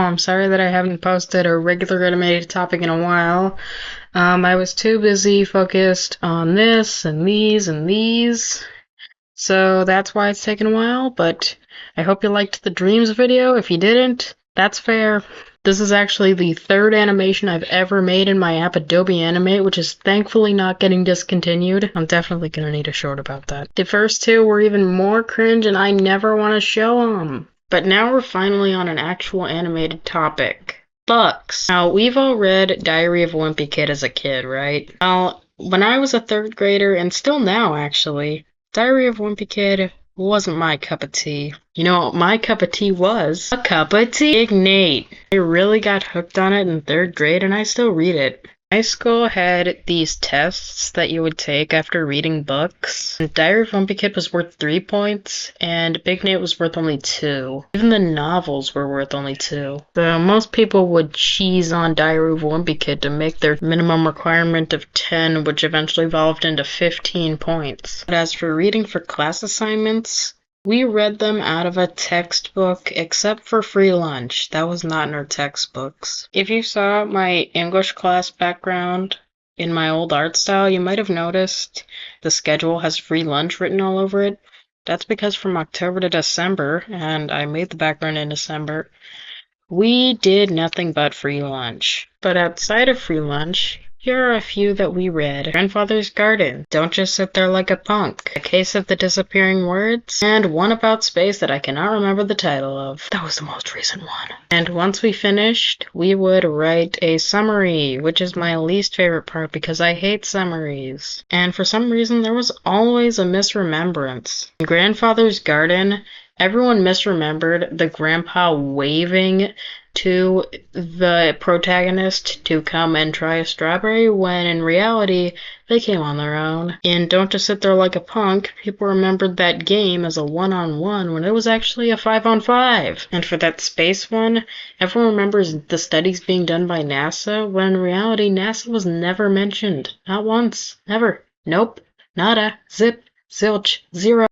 I'm sorry that I haven't posted a regular animated topic in a while. I was too busy focused on this and these and these, so that's why it's taken a while, but I hope you liked the Dreams video. If you didn't, that's fair. This is actually the third animation I've ever made in my app Adobe Animate, which is thankfully not getting discontinued. I'm definitely gonna need a short about that. The first two were even more cringe and I never want to show them. But now we're finally on an actual animated topic. Books. Now, we've all read Diary of a Wimpy Kid as a kid, right? Well, when I was a third grader, and still now actually, Diary of a Wimpy Kid wasn't my cup of tea. You know what my cup of tea was? A cup of tea. Big Nate. I really got hooked on it in third grade and I still read it. High school had these tests that you would take after reading books. And Diary of a Wimpy Kid was worth 3 points, and Big Nate was worth only 2. Even the novels were worth only 2. So most people would cheese on Diary of a Wimpy Kid to make their minimum requirement of 10, which eventually evolved into 15 points. But as for reading for class assignments, we read them out of a textbook, except for free lunch. That was not in our textbooks. If you saw my English class background in my old art style, you might have noticed the schedule has free lunch written all over it. That's because from October to December, and I made the background in December, we did nothing but free lunch. But outside of free lunch, here are a few that we read. Grandfather's Garden, Don't Just Sit There Like a Punk, A Case of the Disappearing Words, and one about space that I cannot remember the title of. That was the most recent one. And once we finished, we would write a summary, which is my least favorite part because I hate summaries. And for some reason, there was always a misremembrance. In Grandfather's Garden, everyone misremembered the grandpa waving to the protagonist to come and try a strawberry, when in reality, they came on their own. In Don't Just Sit There Like a Punk, people remembered that game as a 1-on-1 when it was actually a 5-on-5. And for that space one, everyone remembers the studies being done by NASA, when in reality, NASA was never mentioned. Not once. Never. Nope. Nada. Zip. Zilch. Zero.